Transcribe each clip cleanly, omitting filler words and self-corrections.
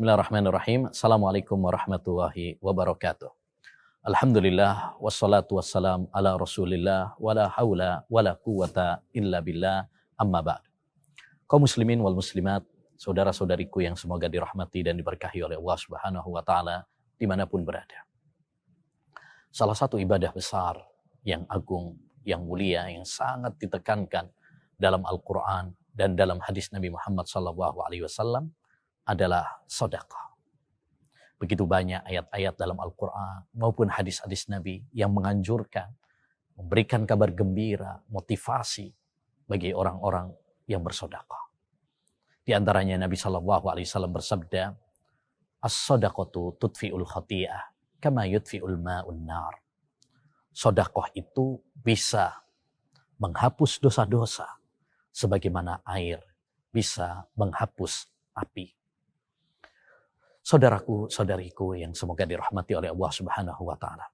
Bismillahirrahmanirrahim. Assalamualaikum warahmatullahi wabarakatuh. Alhamdulillah wassalatu wassalam ala Rasulillah wala haula wala quwata illa billah amma ba'd. Kaum muslimin wal muslimat, saudara-saudariku yang semoga dirahmati dan diberkahi oleh Allah Subhanahu wa taala dimanapun berada. Salah satu ibadah besar yang agung, yang mulia, yang sangat ditekankan dalam Al-Qur'an dan dalam hadis Nabi Muhammad SAW adalah sedekah. Begitu banyak ayat-ayat dalam Al-Quran maupun hadis-hadis Nabi yang menganjurkan, memberikan kabar gembira, motivasi bagi orang-orang yang bersedekah. Di antaranya Nabi SAW bersabda, "As-sadaqatu tudfi'ul khati'ah kama yudfi'ul ma'un nar." Sedekah itu bisa menghapus dosa-dosa sebagaimana air bisa menghapus api. Saudaraku, saudariku yang semoga dirahmati oleh Allah Subhanahu wa taala.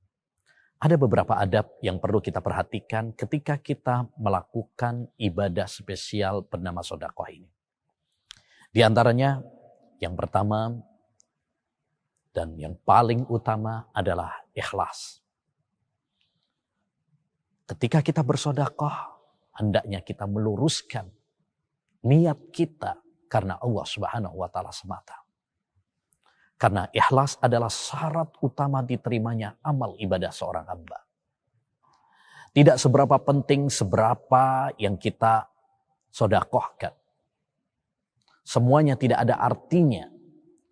Ada beberapa adab yang perlu kita perhatikan ketika kita melakukan ibadah spesial bernama sedekah ini. Di antaranya yang pertama dan yang paling utama adalah ikhlas. Ketika kita bersedekah, hendaknya kita meluruskan niat kita karena Allah Subhanahu wa taala semata. Karena ikhlas adalah syarat utama diterimanya amal ibadah seorang hamba. Tidak seberapa penting seberapa yang kita sedekahkan. Semuanya tidak ada artinya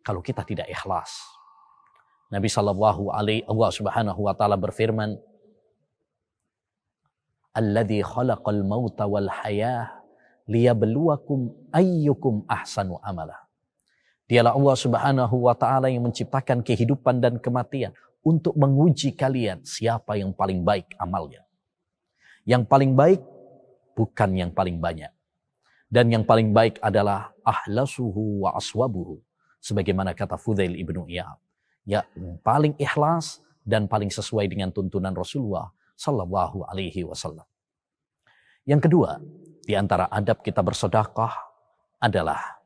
kalau kita tidak ikhlas. Nabi Allah Subhanahu wa taala berfirman, "Alladzi khalaqal mauta wal hayah liyabluwakum ayyukum ahsanu amala." Dialah Allah Subhanahu wa taala yang menciptakan kehidupan dan kematian untuk menguji kalian siapa yang paling baik amalnya. Yang paling baik bukan yang paling banyak. Dan yang paling baik adalah ahlasuhu wa aswabuhu. Sebagaimana kata Fudail ibnu Iyad. Yang paling ikhlas dan paling sesuai dengan tuntunan Rasulullah sallallahu alaihi wasallam. Yang kedua, di antara adab kita bersedekah adalah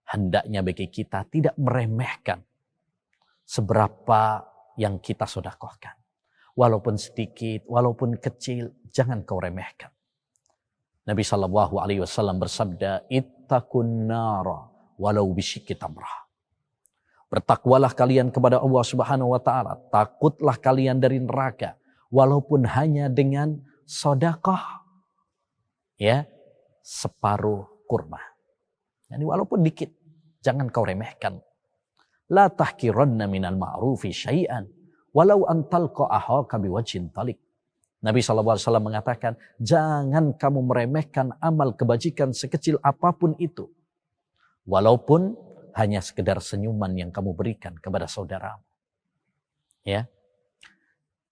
hendaknya bagi kita tidak meremehkan seberapa yang kita sedekahkan. Walaupun sedikit, walaupun kecil, jangan kau remehkan. Nabi SAW bersabda, "Ittaqun nara walau bisyikki tamrah." Bertakwalah kalian kepada Allah Subhanahu wa taala, takutlah kalian dari neraka walaupun hanya dengan sedekah separuh kurma. Yani walaupun dikit, jangan kau remehkan. La tahkiranna minal ma'rufi syai'an walau an talqa akhaka biwajhin talik. Nabi SAW mengatakan, jangan kamu meremehkan amal kebajikan sekecil apapun itu. Walaupun hanya sekedar senyuman yang kamu berikan kepada saudaramu. Ya.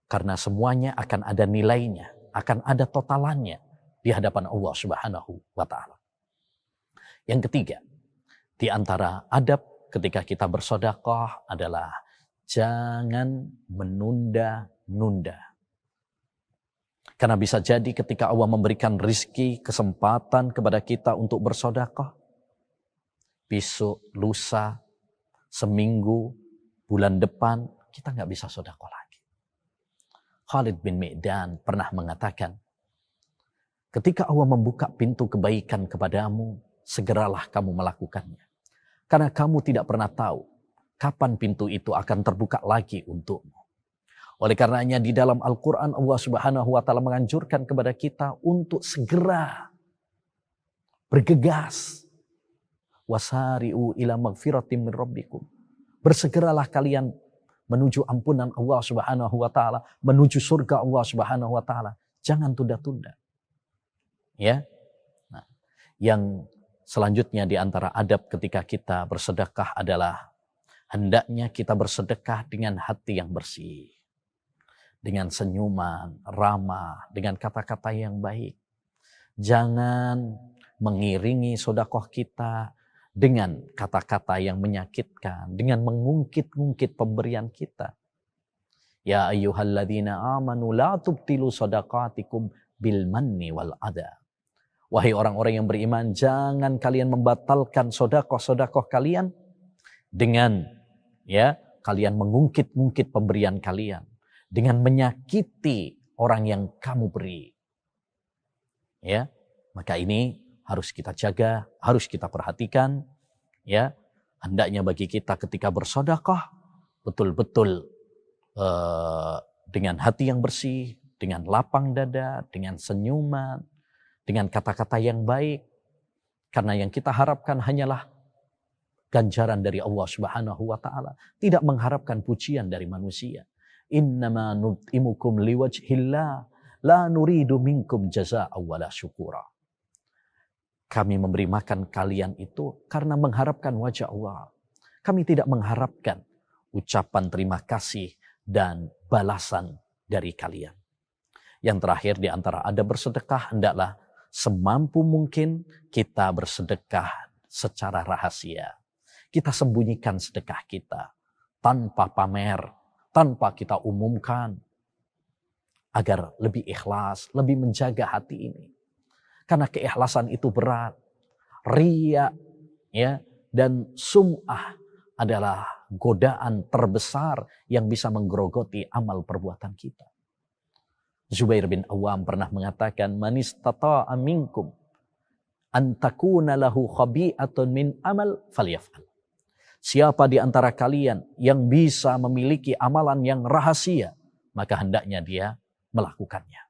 Karena semuanya akan ada nilainya, akan ada totalannya di hadapan Allah Subhanahu wa taala. Yang ketiga, di antara adab ketika kita bersedekah adalah jangan menunda-nunda. Karena bisa jadi ketika Allah memberikan rizki, kesempatan kepada kita untuk bersedekah, besok, lusa, seminggu, bulan depan, kita nggak bisa sedekah lagi. Khalid bin Mi'dan pernah mengatakan, ketika Allah membuka pintu kebaikan kepadamu, segeralah kamu melakukannya. Karena kamu tidak pernah tahu kapan pintu itu akan terbuka lagi untukmu. Oleh karenanya di dalam Al-Quran Allah Subhanahu wa taala menganjurkan kepada kita untuk segera bergegas. Wasari'u ila magfiratim min rabbikum. Bersegeralah kalian menuju ampunan Allah Subhanahu wa taala, menuju surga Allah Subhanahu wa taala. Jangan tunda-tunda. Ya. Nah, yang selanjutnya di antara adab ketika kita bersedekah adalah hendaknya kita bersedekah dengan hati yang bersih. Dengan senyuman, ramah, dengan kata-kata yang baik. Jangan mengiringi sedekah kita dengan kata-kata yang menyakitkan, dengan mengungkit-ungkit pemberian kita. Ya ayyuhalladzina amanu la tubtilu shadaqatikum bil manni wal adha. Wahai orang-orang yang beriman, jangan kalian membatalkan sedekah-sedekah kalian dengan ya kalian mengungkit-ungkit pemberian kalian, dengan menyakiti orang yang kamu beri. Ya, maka ini harus kita jaga, harus kita perhatikan. Ya, hendaknya bagi kita ketika bersedekah betul-betul dengan hati yang bersih, dengan lapang dada, dengan senyuman, dengan kata-kata yang baik. Karena yang kita harapkan hanyalah ganjaran dari Allah Subhanahu wa taala, tidak mengharapkan pujian dari manusia. Innama nut'imukum liwajhillah la nuridu minkum jazaa'an wala syukura. Kami memberi makan kalian itu karena mengharapkan wajah Allah. Kami tidak mengharapkan ucapan terima kasih dan balasan dari kalian. Yang terakhir di antara adab bersedekah, hendaklah semampu mungkin kita bersedekah secara rahasia. Kita sembunyikan sedekah kita tanpa pamer, tanpa kita umumkan, agar lebih ikhlas, lebih menjaga hati ini. Karena keikhlasan itu berat. Riya ya, dan sum'ah adalah godaan terbesar yang bisa menggerogoti amal perbuatan kita. Zubair bin Awam pernah mengatakan, man istata'a minkum an takuna lahu khabi'atun min amal falyaf'al. Siapa di antara kalian yang bisa memiliki amalan yang rahasia, maka hendaknya dia melakukannya.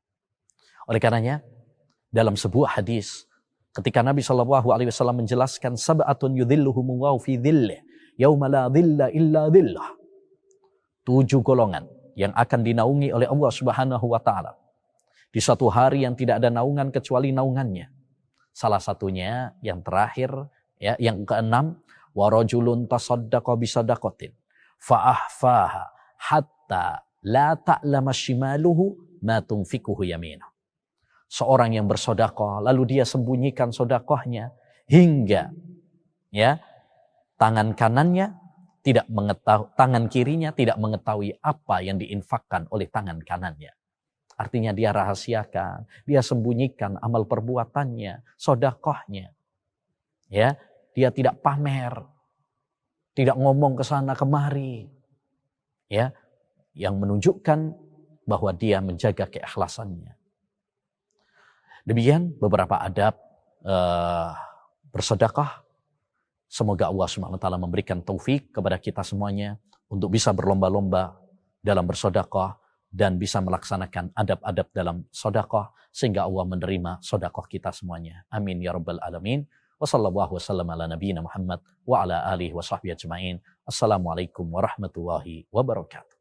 Oleh karenanya, dalam sebuah hadis, ketika Nabi SAW menjelaskan sab'atun yudhilluhumullahu fi dhillih yauma la dhilla illa dhillah. 7 golongan yang akan dinaungi oleh Allah Subhanahu wa taala di suatu hari yang tidak ada naungan kecuali naungannya. Salah satunya yang terakhir ya, yang keenam, wa rajulun tasaddaqa bi sadaqatin fa ahfaha hatta la ta'lama shimaluhu ma tunfiquhu yaminah. Seorang yang bersedekah lalu dia sembunyikan sedekahnya hingga ya tangan kanannya tidak mengetahui, tangan kirinya tidak mengetahui apa yang diinfakkan oleh tangan kanannya. Artinya dia rahasiakan, dia sembunyikan amal perbuatannya, sedekahnya. Ya, dia tidak pamer, tidak ngomong ke sana kemari. Ya, yang menunjukkan bahwa dia menjaga keikhlasannya. Demikian beberapa adab bersedekah. Semoga Allah SWT memberikan taufik kepada kita semuanya untuk bisa berlomba-lomba dalam bersedekah dan bisa melaksanakan adab-adab dalam sedekah sehingga Allah menerima sedekah kita semuanya. Amin ya rabbal alamin. Wassallallahu wasallam ala nabiyina Muhammad wa ala alihi wa sahbihi ajma'in. Assalamualaikum warahmatullahi wabarakatuh.